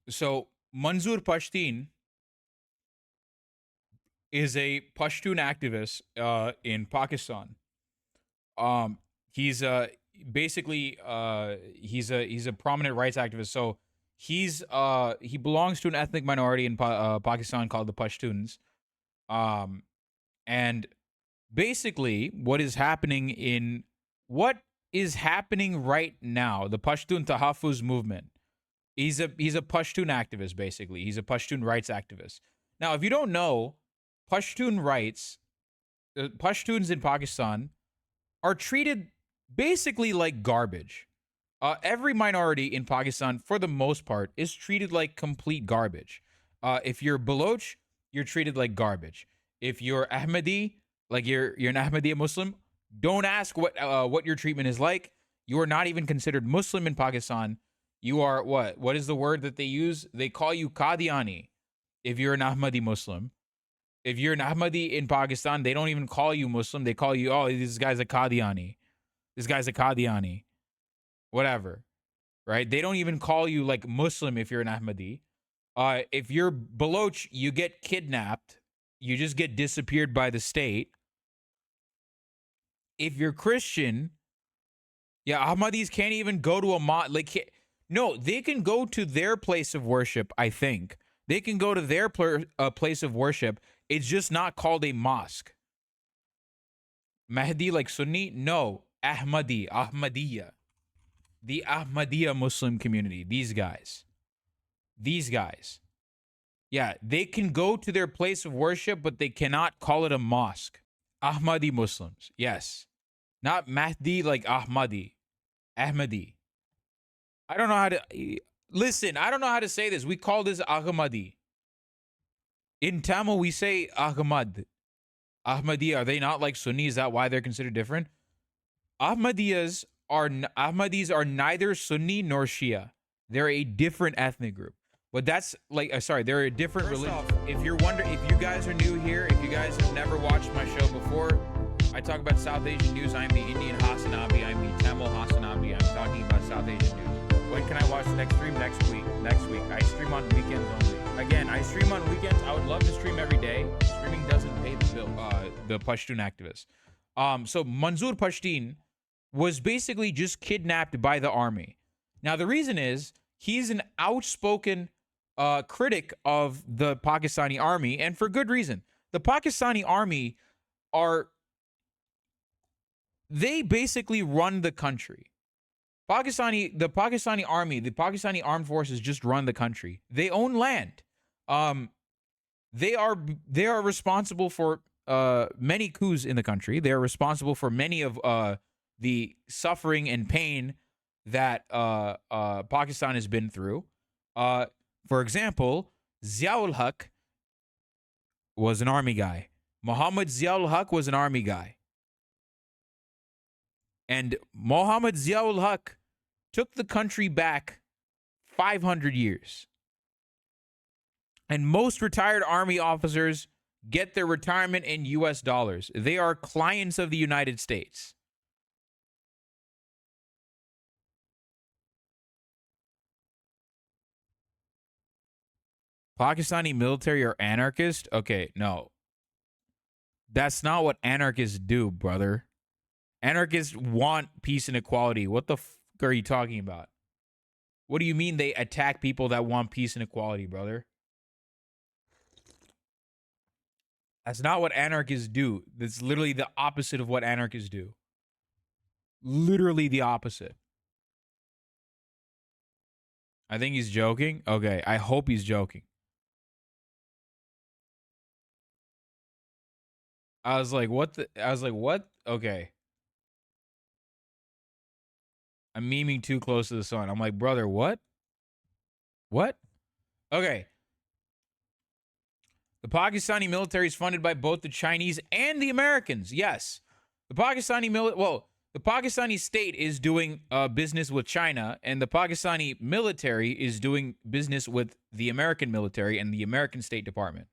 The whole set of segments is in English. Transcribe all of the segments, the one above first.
So Manzoor Pashtun is a Pashtun activist in Pakistan. He's basically he's a prominent rights activist. So he belongs to an ethnic minority in Pakistan called the Pashtuns. Um, and basically, what is happening right now, the Pashtun Tahaffuz movement. He's a Pashtun activist. Basically, he's a Pashtun rights activist. Now, if you don't know, Pashtun rights, Pashtuns in Pakistan are treated basically like garbage. Every minority in Pakistan, for the most part, is treated like complete garbage. If you're Baloch, you're treated like garbage. If you're Ahmadi, like you're an Ahmadiyya Muslim, don't ask what your treatment is like. You are not even considered Muslim in Pakistan. You are what? What is the word that they use? They call you Qadiani if you're an Ahmadi Muslim. If you're an Ahmadi in Pakistan, they don't even call you Muslim. They call you, oh, this guy's a Qadiani. This guy's a Qadiani. Whatever. Right? They don't even call you like Muslim if you're an Ahmadi. If you're Baloch, you get kidnapped. You just get disappeared by the state. If you're Christian, yeah, Ahmadis can't even go to a mosque. Like, no, they can go to their place of worship, I think. They can go to their place of worship. It's just not called a mosque. Mahdi like Sunni? No. Ahmadiyya. The Ahmadiyya Muslim community. These guys. Yeah, they can go to their place of worship, but they cannot call it a mosque. Ahmadi Muslims. Yes. Not Mahdi like Ahmadi. Ahmadi. I don't know how to... Listen, I don't know how to say this. We call this Ahmadi. In Tamil, we say Ahmad. Ahmadi, are they not like Sunni? Is that why they're considered different? Ahmadis are neither Sunni nor Shia. They're a different ethnic group. But that's like, they're a different religion. If you guys are new here, if you guys have never watched my show before, I talk about South Asian news. I'm the Indian HasanAbi. I'm the Tamil HasanAbi. I'm talking about South Asian news. When can I watch the next stream? Next week. I stream on weekends only. Again, I stream on weekends. I would love to stream every day. Streaming doesn't pay the bill. The Pashtun activists. So Manzoor Pashtun was basically just kidnapped by the army. Now, the reason is he's an outspoken critic of the Pakistani army, and for good reason. The Pakistani army they basically run the country. The Pakistani army, the Pakistani armed forces just run the country. They own land. They are responsible for many coups in the country. They are responsible for many of the suffering and pain that Pakistan has been through. For example, Ziaul Haq was an army guy. Muhammad Ziaul Haq was an army guy. And Muhammad Ziaul Haq took the country back 500 years. And most retired army officers get their retirement in US dollars. They are clients of the United States. Pakistani military are anarchist? Okay, no. That's not what anarchists do, brother. Anarchists want peace and equality. What the fuck are you talking about? What do you mean they attack people that want peace and equality, brother? That's not what anarchists do. That's literally the opposite of what anarchists do. Literally the opposite. I think he's joking. Okay, I hope he's joking. I was like, what? Okay. I'm memeing too close to the sun. I'm like, brother, what? What? Okay. The Pakistani military is funded by both the Chinese and the Americans. Yes. The Pakistani state is doing business with China, and the Pakistani military is doing business with the American military and the American State Department.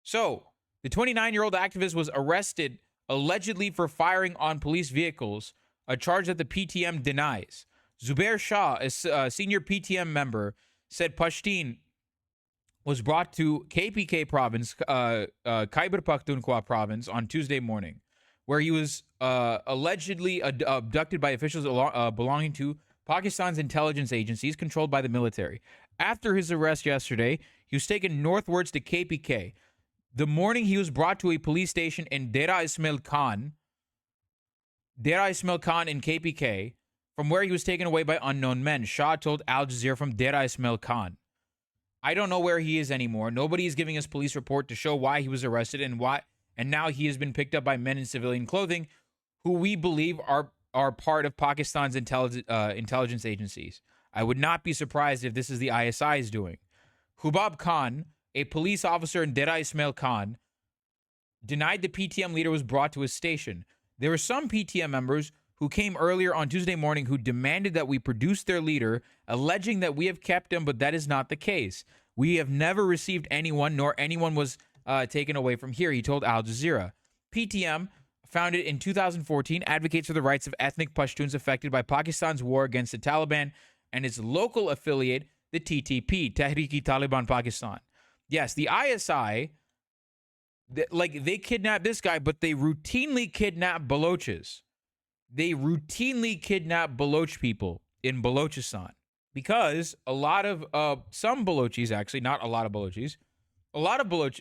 So the 29-year-old activist was arrested allegedly for firing on police vehicles, a charge that the PTM denies. Zubair Shah, a senior PTM member, said Pashtun was brought to KPK province, Khyber Pakhtunkhwa province, on Tuesday morning, where he was allegedly abducted by officials belonging to Pakistan's intelligence agencies controlled by the military. After his arrest yesterday, he was taken northwards to KPK. The morning he was brought to a police station in Dera Ismail Khan in KPK, from where he was taken away by unknown men. Shah told Al Jazeera from Dera Ismail Khan, "I don't know where he is anymore. Nobody is giving us police report to show why he was arrested and now he has been picked up by men in civilian clothing who we believe are part of Pakistan's intelligence agencies. I would not be surprised if this is the ISI's doing." Hubab Khan, a police officer in Dera Ismail Khan, denied the PTM leader was brought to his station. There were some PTM members who came earlier on Tuesday morning who demanded that we produce their leader, alleging that we have kept him, but that is not the case. We have never received anyone, nor anyone was taken away from here, he told Al Jazeera. PTM, founded in 2014, advocates for the rights of ethnic Pashtuns affected by Pakistan's war against the Taliban and its local affiliate, the TTP, Tehrik-i-Taliban Pakistan. Yes, the ISI, they kidnapped this guy, but they routinely kidnap Baloches. They routinely kidnap Baloch people in Balochistan because some Balochis, actually, not a lot of Balochis,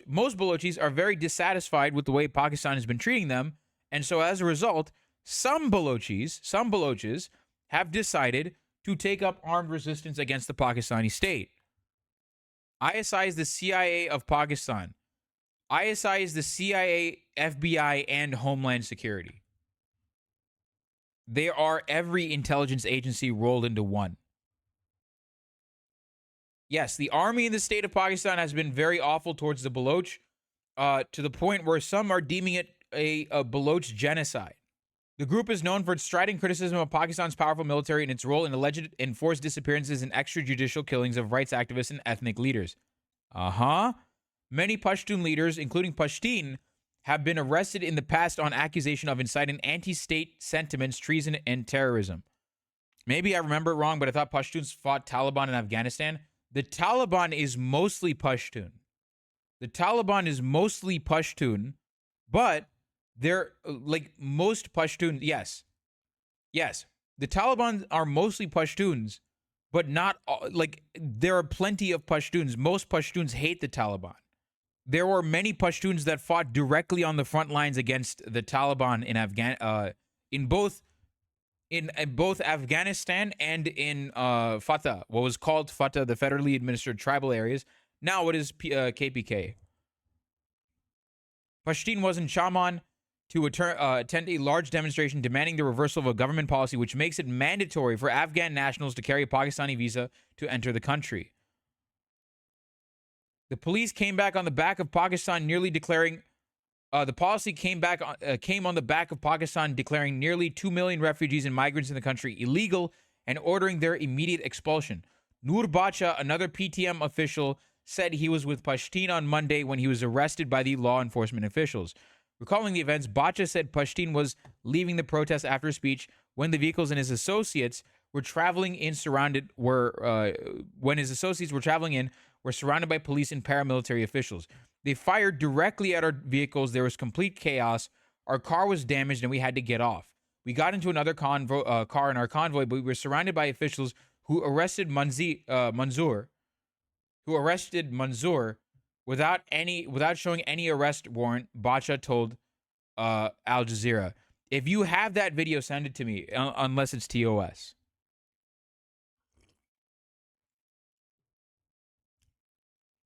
most Balochis are very dissatisfied with the way Pakistan has been treating them. And so as a result, some Baloches have decided to take up armed resistance against the Pakistani state. ISI is the CIA of Pakistan. ISI is the CIA, FBI, and Homeland Security. They are every intelligence agency rolled into one. Yes, the army in the state of Pakistan has been very awful towards the Baloch, to the point where some are deeming it a Baloch genocide. The group is known for its strident criticism of Pakistan's powerful military and its role in alleged enforced disappearances and extrajudicial killings of rights activists and ethnic leaders. Many Pashtun leaders, including Pashtun, have been arrested in the past on accusation of inciting anti-state sentiments, treason, and terrorism. Maybe I remember it wrong, but I thought Pashtuns fought Taliban in Afghanistan. The Taliban is mostly Pashtun. But they're like most Pashtuns. Yes. The Taliban are mostly Pashtuns, but not there are plenty of Pashtuns. Most Pashtuns hate the Taliban. There were many Pashtuns that fought directly on the front lines against the Taliban in both Afghanistan and in Fatah, what was called Fatah, the federally administered tribal areas. Now it is KPK. Pashtun was in Shaman to attend a large demonstration demanding the reversal of a government policy which makes it mandatory for Afghan nationals to carry a Pakistani visa to enter the country. The police came back on the back of Pakistan nearly declaring the policy came on the back of Pakistan declaring nearly 2 million refugees and migrants in the country illegal and ordering their immediate expulsion. Noor Bacha, another PTM official, said he was with Pashtun on Monday when he was arrested by the law enforcement officials. Recalling the events, Bacha said Pashtun was leaving the protest after a speech when the vehicles and his associates were traveling in were surrounded by police and paramilitary officials. They fired directly at our vehicles. There was complete chaos. Our car was damaged and we had to get off. We got into another car in our convoy, but we were surrounded by officials who arrested Manzoor without showing any arrest warrant, Bacha told Al Jazeera. If you have that video, send it to me, unless it's TOS.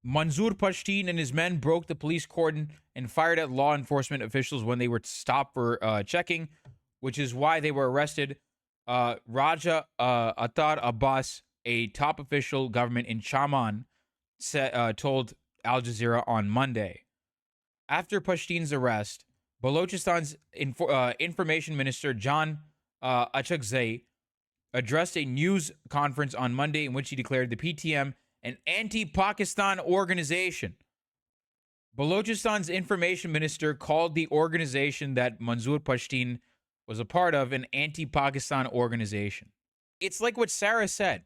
Manzoor Pashtun and his men broke the police cordon and fired at law enforcement officials when they were stopped for checking, which is why they were arrested. Raja Attar Abbas, a top official government in Chaman, told Al Jazeera on Monday. After Pashtun's arrest, Balochistan's information minister John Achakzai addressed a news conference on Monday in which he declared the PTM an anti-Pakistan organization. Balochistan's information minister called the organization that Manzoor Pashtun was a part of an anti-Pakistan organization. it's like what Sarah said.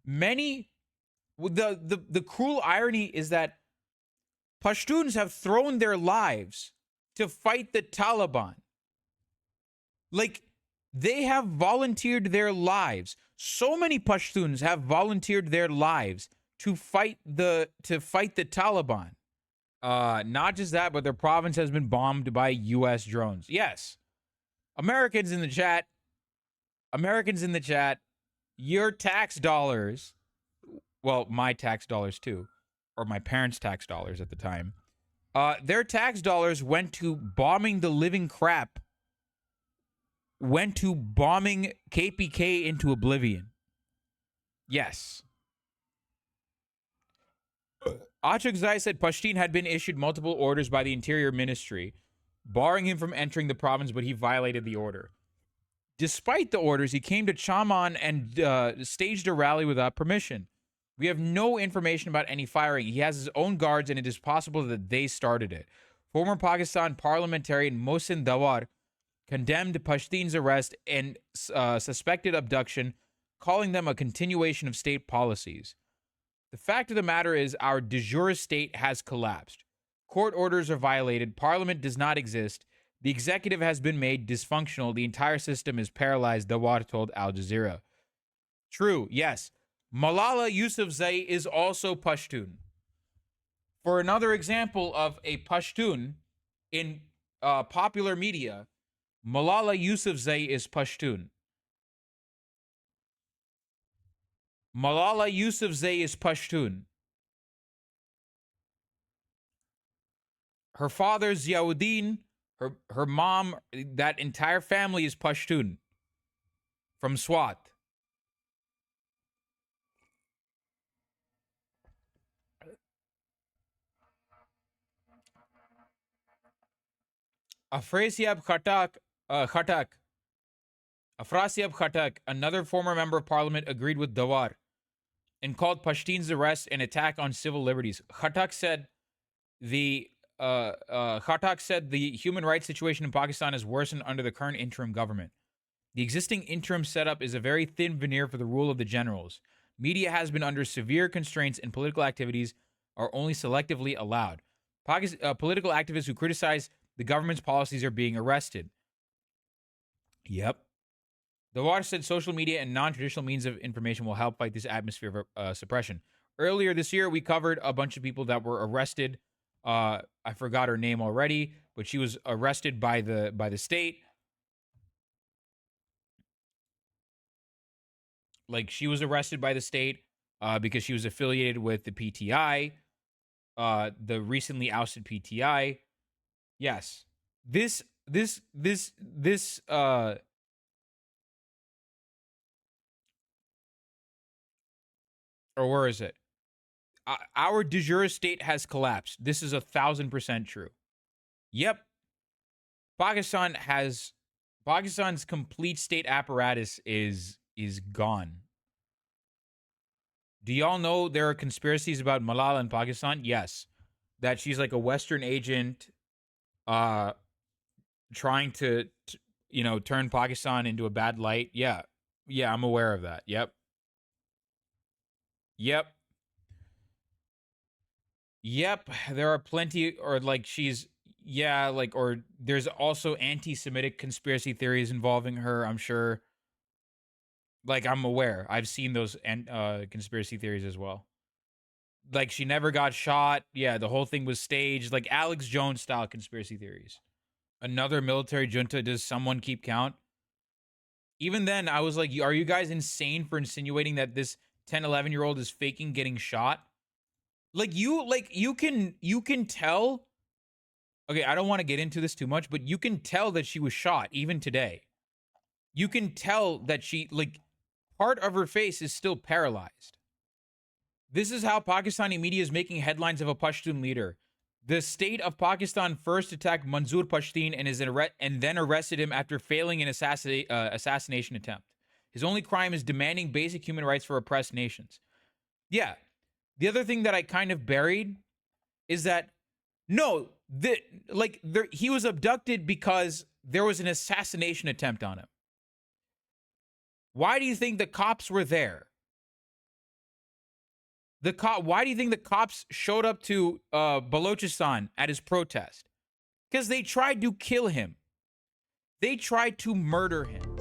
Many the cruel irony is that Pashtuns have thrown their lives to fight the Taliban. Like, they have volunteered their lives. So many Pashtuns have volunteered their lives to fight the Taliban. Not just that, but their province has been bombed by U.S. drones. Yes, Americans in the chat. Your tax dollars. Well, my tax dollars too, or my parents' tax dollars at the time. Their tax dollars went to bombing the living crap. Went to bombing KPK into oblivion. Yes. Achakzai said Pashtun had been issued multiple orders by the Interior Ministry, barring him from entering the province, but he violated the order. Despite the orders, he came to Chaman and staged a rally without permission. We have no information about any firing. He has his own guards, and it is possible that they started it. Former Pakistan parliamentarian Mohsin Dawar condemned Pashtun's arrest and suspected abduction, calling them a continuation of state policies. The fact of the matter is our de jure state has collapsed. Court orders are violated. Parliament does not exist. The executive has been made dysfunctional. The entire system is paralyzed, Dawar told Al Jazeera. True, yes. Malala Yousafzai is also Pashtun. For another example of a Pashtun in popular media, Malala Yousafzai is Pashtun. Malala Yousafzai is Pashtun. Her father, Ziauddin, her mom, that entire family is Pashtun from Swat. Afrasiab Khatak, another former member of parliament, agreed with Dawar and called Pashtun's arrest an attack on civil liberties. Khatak said the human rights situation in Pakistan has worsened under the current interim government. The existing interim setup is a very thin veneer for the rule of the generals. Media has been under severe constraints and political activities are only selectively allowed. Political activists who criticize the government's policies are being arrested. Yep. Dawar said social media and non-traditional means of information will help fight this atmosphere of suppression. Earlier this year, we covered a bunch of people that were arrested. I forgot her name already, but she was arrested by the state. Like, she was arrested by the state because she was affiliated with the PTI, the recently ousted PTI. Yes, this or where is it? Our de jure state has collapsed. This is 1,000% true. Yep. Pakistan's complete state apparatus is gone. Do y'all know there are conspiracies about Malala in Pakistan? Yes. That she's like a Western agent trying to turn Pakistan into a bad light. Yeah. Yeah, I'm aware of that. Yep. There are plenty, or like she's, yeah, like, or there's also anti-Semitic conspiracy theories involving her, I'm sure. Like, I'm aware. I've seen those conspiracy theories as well. Like, she never got shot. Yeah, the whole thing was staged. Like, Alex Jones style conspiracy theories. Another military junta. Does someone keep count? Even then, I was like, are you guys insane for insinuating that this 10, 11-year-old is faking getting shot? You can tell. Okay, I don't want to get into this too much, but you can tell that she was shot even today. You can tell that she, like, part of her face is still paralyzed. This is how Pakistani media is making headlines of a Pashtun leader. The state of Pakistan first attacked Manzoor Pashtun and then arrested him after failing an assassination attempt. His only crime is demanding basic human rights for oppressed nations. Yeah. The other thing that I kind of buried is that, no, he was abducted because there was an assassination attempt on him. Why do you think the cops were there? Why do you think the cops showed up to Balochistan at his protest? Because they tried to kill him. They tried to murder him.